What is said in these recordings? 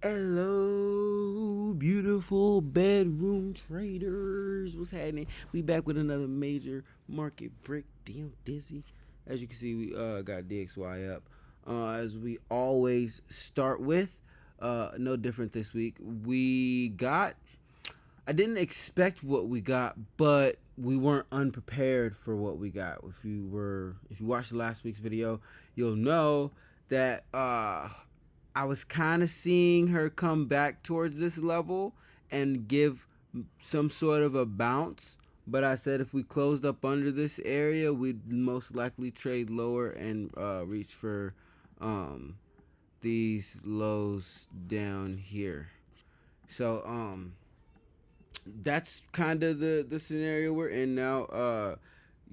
Hello, beautiful bedroom traders. What's happening? We back with another major market break. Damn dizzy. As you can see, we got DXY up. As we always start with, no different this week. We got. I didn't expect what we got, but we weren't unprepared for what we got. If you watched the last week's video, you'll know that I was kind of seeing her come back towards this level and give some sort of a bounce. But I said if we closed up under this area, we'd most likely trade lower and reach for um, these lows down here. So that's kind of the scenario we're in now.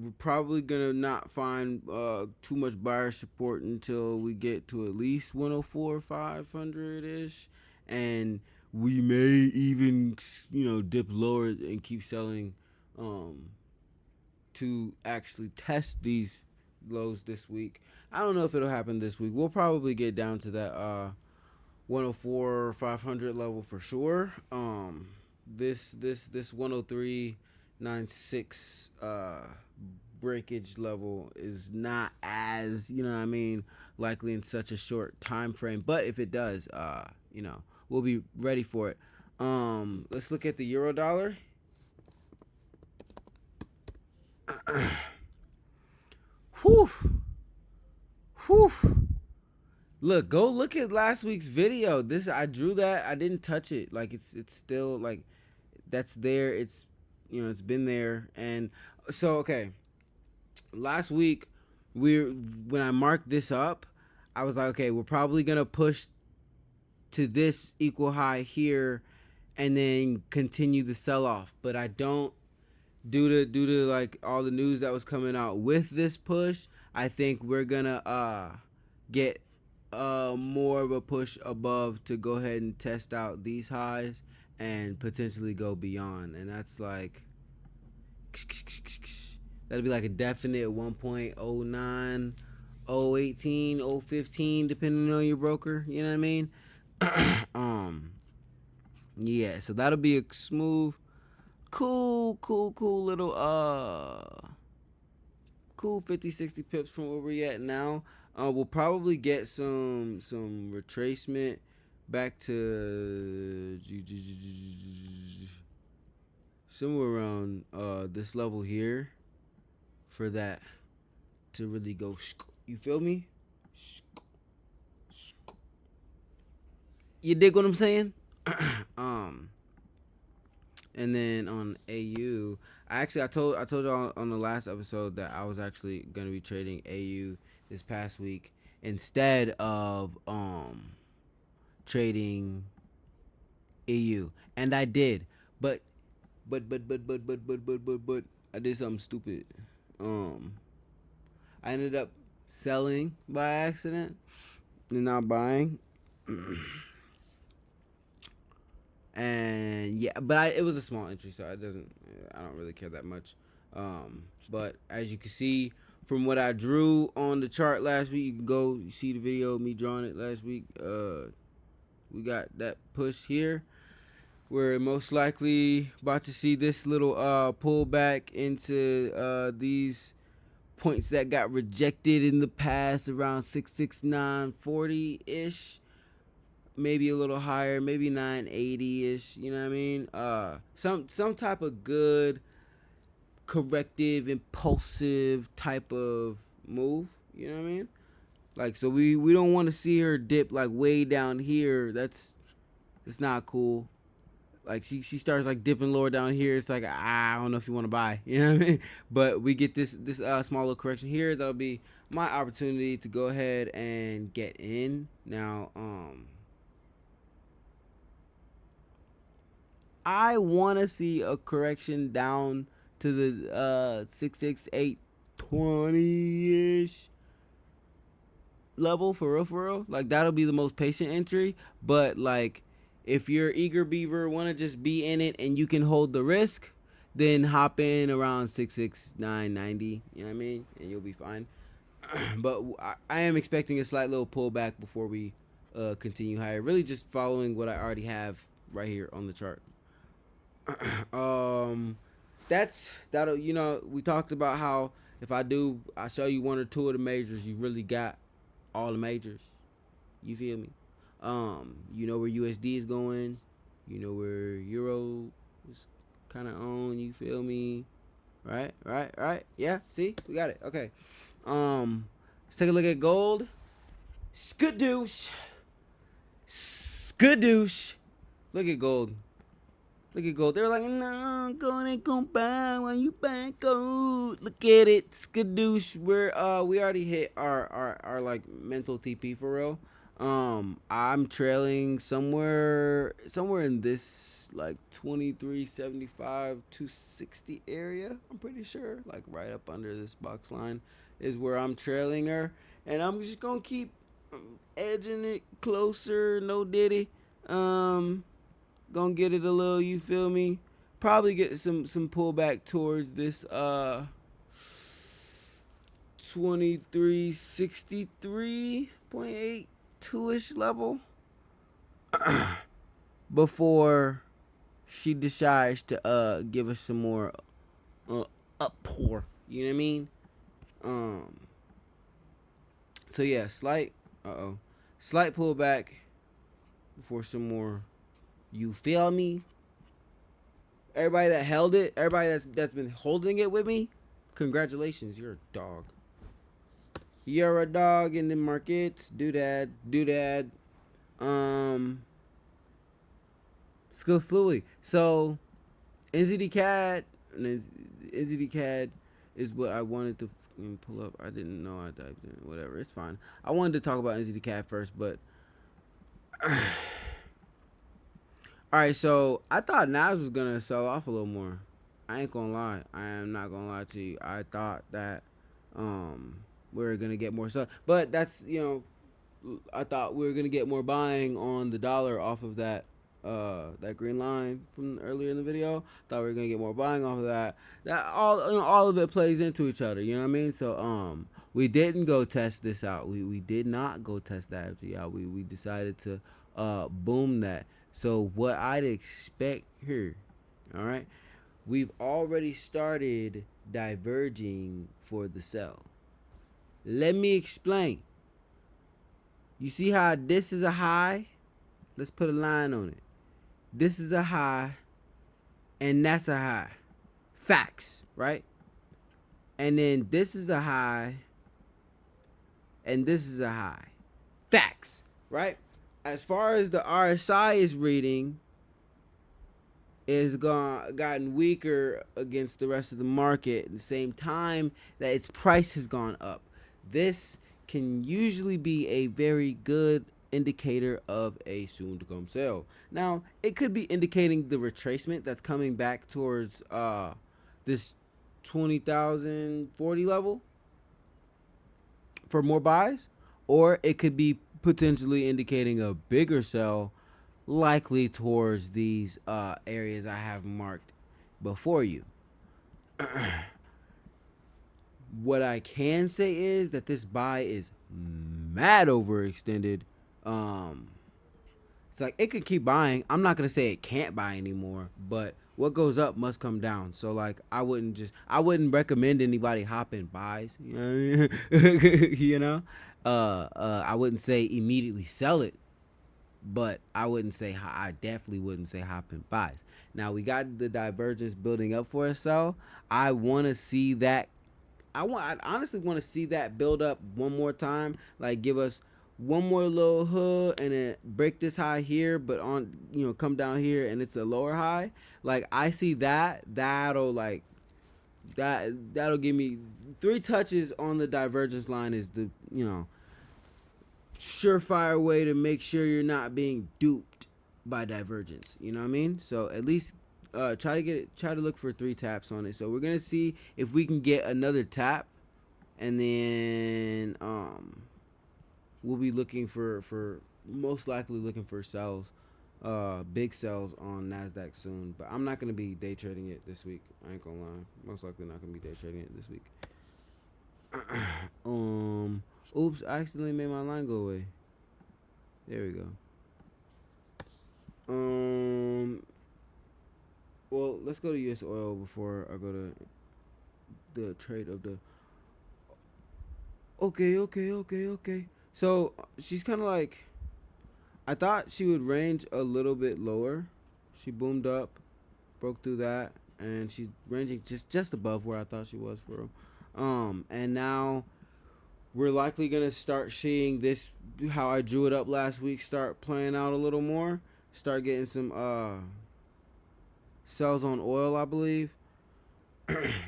We're probably gonna not find too much buyer support until we get to at least 104 500 ish, and we may even dip lower and keep selling um, to actually test these lows this week. I don't know if it'll happen this week. We'll probably get down to that 104 500 level for sure. This 103.96 breakage level is not as likely in such a short time frame. But if it does, we'll be ready for it. Let's look at the euro dollar. Whew. Whew. Go look at last week's video. I drew that. I didn't touch it. Like it's still like that's there. It's been there. And so okay, last week when I marked this up, I was like, okay, we're probably gonna push to this equal high here, and then continue the sell off. But I don't due to like all the news that was coming out with this push. I think we're gonna get more of a push above to go ahead and test out these highs and potentially go beyond. And that's like that'll be like a definite 1.09, 018, 015, depending on your broker. You know what I mean? Yeah. So that'll be a smooth, cool little cool 50-60 pips from where we're at now. We'll probably get some retracement back to somewhere around this level here for that to really go. You feel me? You dig what I'm saying? And then on AU, I told y'all on the last episode that I was actually gonna be trading AU this past week instead of trading EU, and I did, but I did something stupid. I ended up selling by accident and not buying. And yeah, but it was a small entry, so I don't really care that much. But as you can see from what I drew on the chart last week, you can go see the video of me drawing it last week. We got that push here. We're most likely about to see this little pullback into these points that got rejected in the past around 669.40 ish, maybe a little higher, maybe 980 ish. You know what I mean? Some type of good corrective, impulsive type of move. You know what I mean? Like, so we don't want to see her dip like way down here. It's not cool. Like she starts like dipping lower down here. It's like I don't know if you want to buy. You know what I mean? But we get this small little correction here. That'll be my opportunity to go ahead and get in now. I want to see a correction down to the 66820 ish level for real. Like that'll be the most patient entry. But like if you're eager beaver, want to just be in it and you can hold the risk, then hop in around 66990. You know what I mean? And you'll be fine. But I am expecting a slight little pullback before we continue higher. Really just following what I already have right here on the chart. um, that'll, we talked about how if I show you one or two of the majors, you really got all the majors. You feel me? You know where USD is going. You know where Euro is kind of on. You feel me? Right. Yeah. See, we got it. Okay. Let's take a look at gold. Skadoosh. Skadoosh. Look at gold. Look at gold. They were like, no, gold ain't gonna buy when you buy gold. Look at it, skadoosh. We already hit our like mental TP for real. I'm trailing somewhere in this like 2375 260 area. I'm pretty sure, like right up under this box line is where I'm trailing her, and I'm just gonna keep edging it closer. No diddy. Gonna get it a little, you feel me? Probably get some pullback towards this 2363.82ish level before she decides to give us some more up pour. You know what I mean? Um so yeah, slight pullback before some more. You feel me? Everybody that held it, everybody that's been holding it with me, congratulations, you're a dog. You're a dog in the markets. Do that. Skill fluid. So NZD CAD is what I wanted to pull up. I didn't know I typed in. Whatever, it's fine. I wanted to talk about NZD CAD first, but all right, so I thought Nas was gonna sell off a little more. I ain't gonna lie. I am not gonna lie to you. I thought that we were gonna get more sell, but that's I thought we were gonna get more buying on the dollar off of that that green line from earlier in the video. Thought we were gonna get more buying off of that. That all of it plays into each other. You know what I mean? So we didn't go test this out. We did not go test that FG out. We decided to boom that. So what I'd expect here, all right, we've already started diverging for the sell. Let me explain. You see how this is a high? Let's put a line on it. This is a high, and that's a high. Facts, right? And then this is a high, and this is a high. Facts, right? As far as the RSI is reading, it's gotten weaker against the rest of the market at the same time that its price has gone up. This can usually be a very good indicator of a soon to come sale. Now, it could be indicating the retracement that's coming back towards this 20,040 level for more buys, or it could be potentially indicating a bigger sell, likely towards these areas I have marked before you. What I can say is that this buy is mad overextended. It's like it could keep buying. I'm not gonna say it can't buy anymore, but what goes up must come down. So like I wouldn't recommend anybody hopping buys. You know what I mean? I wouldn't say immediately sell it, but I definitely wouldn't say hop and buys. Now we got the divergence building up for a sell. I want to see that. I honestly want to see that build up one more time. Like give us one more little hood and then break this high here, but on come down here and it's a lower high. Like I see that'll give me 3 touches on the divergence line is the surefire way to make sure you're not being duped by divergence. You know what I mean? So at least try to look for 3 taps on it. So we're gonna see if we can get another tap, and then we'll be looking for most likely looking for sells, big sells on NASDAQ soon. But I'm not gonna be day trading it this week. I ain't gonna lie. Most likely not gonna be day trading it this week. Oops, I accidentally made my line go away. There we go. Um. Well, let's go to U.S. oil before I go to the trade of the. Okay. So she's kind of like. I thought she would range a little bit lower. She boomed up, broke through that, and she's ranging just above where I thought she was for real. And now we're likely gonna start seeing this, how I drew it up last week, start playing out a little more. Start getting some sells on oil, I believe.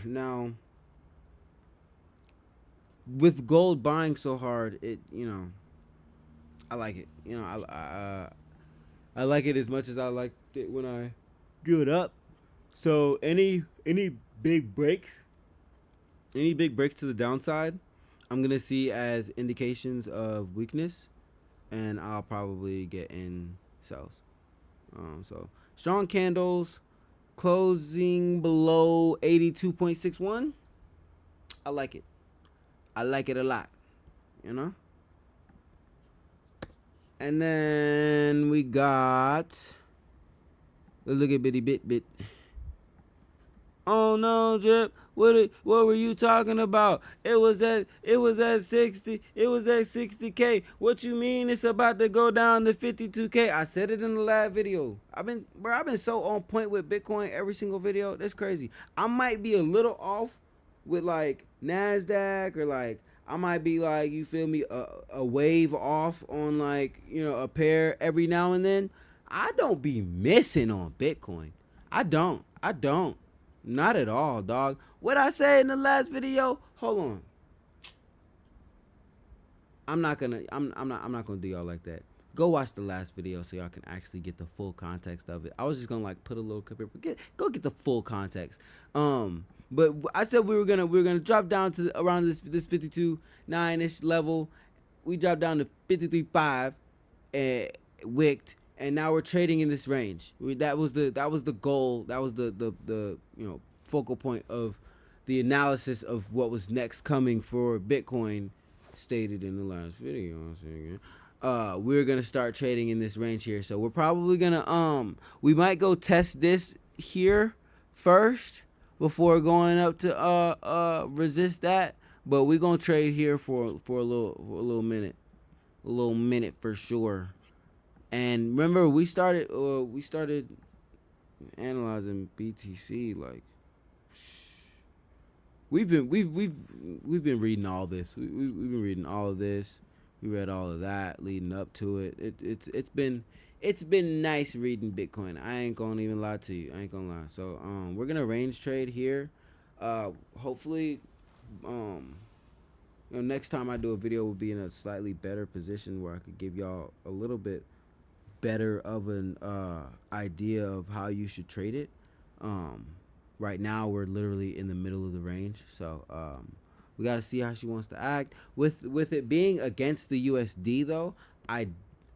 Now, with gold buying so hard, I like it. I like it as much as I liked it when I drew it up. So any big breaks, any big breaks to the downside, I'm gonna see as indications of weakness, and I'll probably get in sells. So strong candles closing below 82.61. I like it. I like it a lot. You know. And then we got a look at bitty bit. Oh no, Jip. What were you talking about? It was at 60. It was at 60K. What you mean it's about to go down to 52K? I said it in the last video. I've been so on point with Bitcoin every single video. That's crazy. I might be a little off with like Nasdaq, or like I might be like, you feel me, a wave off on like, a pair every now and then. I don't be missing on Bitcoin. I don't. I don't. Not at all, dog. What I said in the last video? Hold on. I'm not gonna do y'all like that. Go watch the last video so y'all can actually get the full context of it. I was just gonna like put a little clip here, but go get the full context. But I said we were gonna drop down to around this 52.9 ish level. We dropped down to 53.5 and wicked, and now we're trading in this range. That was the goal. That was the focal point of the analysis of what was next coming for Bitcoin, stated in the last video. We're gonna start trading in this range here. So we're probably gonna we might go test this here first before going up to resist that. But we're gonna trade here for a little minute. A little minute for sure. And remember, we started analyzing BTC. Like, we've been reading all this. We've been reading all of this. We read all of that leading up to it. It's been nice reading Bitcoin. I ain't gonna even lie to you. I ain't gonna lie. So we're gonna range trade here. Hopefully, next time I do a video, we'll be in a slightly better position where I could give y'all a little bit better of an idea of how you should trade it. Right now we're literally in the middle of the range, so we got to see how she wants to act with it being against the USD. Though I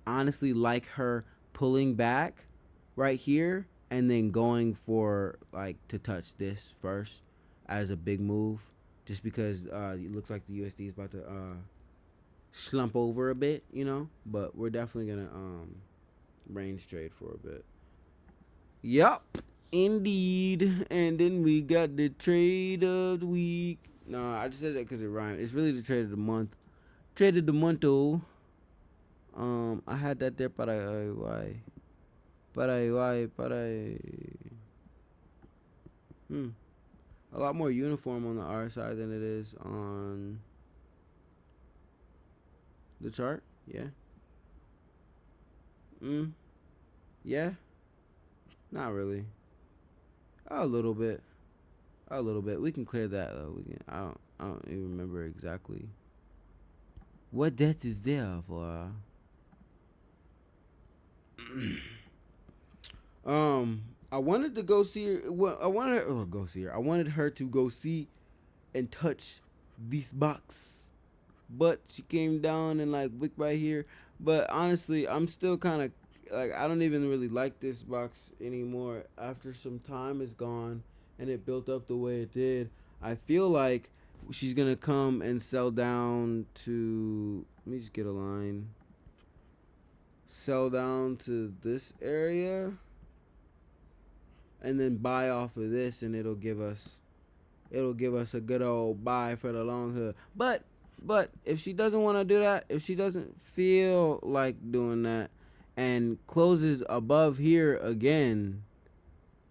honestly like her pulling back right here and then going for like to touch this first as a big move, just because it looks like the USD is about to slump over a bit, but we're definitely gonna range trade for a bit. Yup, indeed. And then we got the trade of the week. No, I just said that because it rhymed. It's really the trade of the month. Trade of the month, though. I had that there, but why? But I. A lot more uniform on the R side than it is on the chart. Yeah. Yeah. Not really. A little bit. A little bit. We can clear that though. We can. I don't even remember exactly what debt is there for. I wanted to go see her. Well, I wanted her. Oh, go see her. I wanted her to go see and touch this box, but she came down and like wick right here. But honestly, I'm still kind of like, I don't even really like this box anymore after some time is gone and it built up the way it did. I feel like she's gonna come and sell down to, let me just get a line. sell down to this area, and then buy off of this, and it'll give us a good old buy for the long hood. But if she doesn't want to do that, if she doesn't feel like doing that, and closes above here again,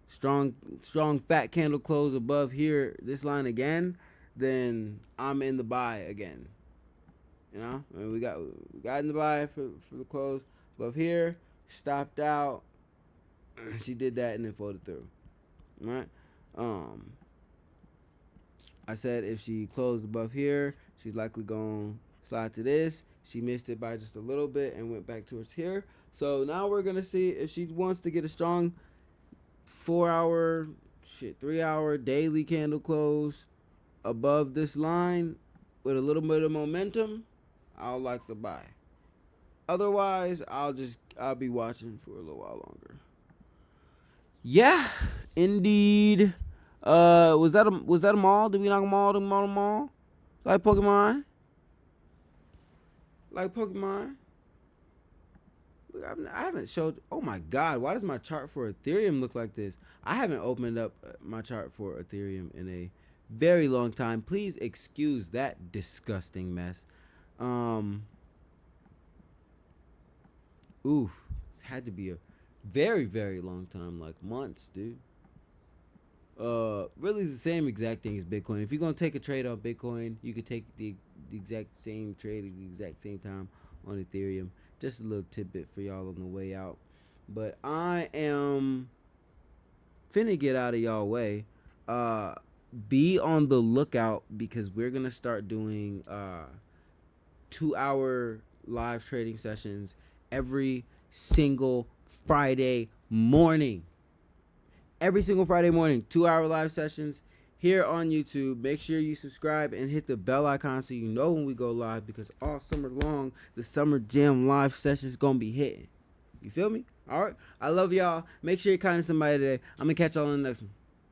strong fat candle close above here, this line again, then I'm in the buy again. You know, I mean, we got in the buy for the close above here, stopped out. She did that and then folded through. All right. I said if she closed above here, she's likely going to slide to this. She missed it by just a little bit and went back towards here. So now we're going to see if she wants to get a strong 4-hour, 3-hour daily candle close above this line with a little bit of momentum. I'll like to buy. Otherwise, I'll be watching for a little while longer. Yeah, indeed. Was that a mall? Did we knock a mall? Did we knock a mall? Like Pokemon? Like Pokemon? Look, I haven't showed. Oh my God! Why does my chart for Ethereum look like this? I haven't opened up my chart for Ethereum in a very long time. Please excuse that disgusting mess. Oof, it had to be a very, very long time, like months, dude. Really the same exact thing as Bitcoin. If you're gonna take a trade on Bitcoin, you could take the exact same trade at the exact same time on Ethereum. Just a little tidbit for y'all on the way out. But I am finna get out of y'all way. Be on the lookout because we're gonna start doing 2-hour live trading sessions every single Friday morning. Every single Friday morning, 2-hour live sessions here on YouTube. Make sure you subscribe and hit the bell icon so you know when we go live, because all summer long, the Summer Jam live sessions gonna be hitting. You feel me? All right. I love y'all. Make sure you're kind to somebody today. I'm gonna catch y'all in the next one.